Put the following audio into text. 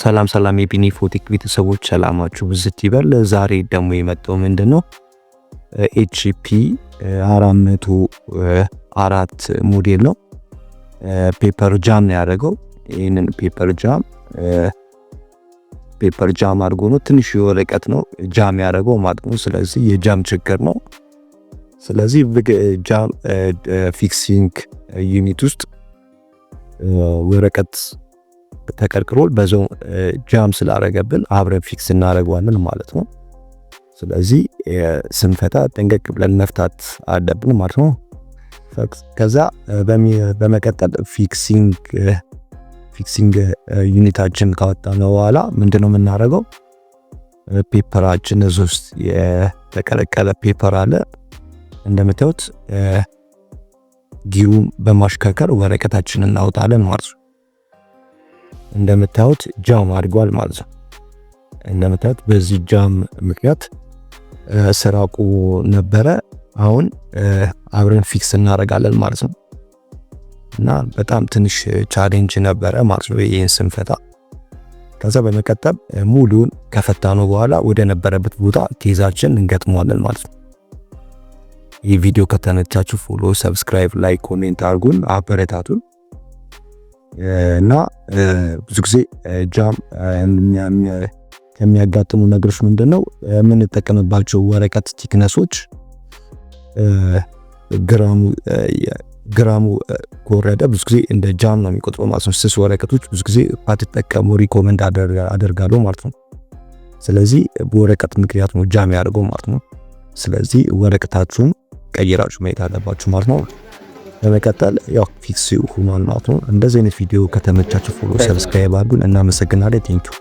ሰላም ሰላም የቢኒ ፎቴክ ቤተሰቦች ሰላማችሁ ብዝት ይበል። ዛሬ ደግሞ የመጣው ምንድነው HP 404 ሞዴል ነው። ፔፐር ጃም ነው ያደረገው። ይሄንን ፔፐር ጃም አድርጎ ነው ትንሽ ወረቀት ነው ጃም ያደረገው ማለት ነው። ስለዚህ የጃም ችግር ነው። ስለዚህ ጃም ፊክሲንግ ዩኒት ውስጥ ወረቀት ተቀርቅሮ በዛው ጃም ስላደረገብን አብረን ፊክስ እናደርገዋለን ማለት ነው። ስለዚህ ስንፈታ ጠንቀቅ ብለን መፍታት አለብን ማለት ነው። ከዛ በመቀጠል ፊክሲንግ ዩኒታችን ካወጣን በኋላ ምንድነው የምናደርገው? ፔፐራችን እዚህ ውስጥ የተቀለቀለ ፔፐር አለ። እንደምታዩት ጊሩን በማሽከርከር ወረቀታችንን እናወጣለን ማለት ነው። እንደምታዩት ጃም አድርጓል ማለት ነው። እንደምታዩት በዚህ ጃም ምክንያት ስራቁ ነበረ። አሁን አብረን ፊክስ እናደርጋለን ማለት ነው። እና በጣም ትንሽ ቻሌንጅ ነበረ ማለት ነው ይሄን ስንፈታ። ከዛ በመቀጠል ሙሉን ከፈታነው በኋላ ወደ ነበረበት ቦታ ኬዛችን እንገጥመዋለን ማለት ነው። ይህ ቪዲዮ ከተመቻችሁ ፎሎ፣ ሰብስክራይብ፣ ላይክ፣ ኮሜንት አድርጉን፣ አበረታቱን። እና ብዙ ጊዜ ጃም ከሚያጋጥሙ ነገሮች ምንድነው የምንጠቀምባቸው ወረቀት ቲክነሶች ግራሙ ከወረደ ብዙ ጊዜ እንደ ጃም ነው የሚቆጥረው ማለት ነው። ስስ ወረቀቶች ብዙ ጊዜ ባትጠቀሙ ሪኮመንድ አደርጋለሁ ማለት ነው። ስለዚህ በወረቀት ምክንያት ነው ጃም ያደርገው ማለት ነው። ስለዚህ ወረቀታችሁን ቀይራችሁ ማየት አለባችሁ ማለት ነው። በመቀጠል ያው ፊክስ ሆኗል ማለት ነው። እንደዚህ አይነት ቪዲዮ ከተመቻችሁ ፎሎ፣ ሰብስክራይብ አድርጉን። እናመሰግናለን። ቴንኪው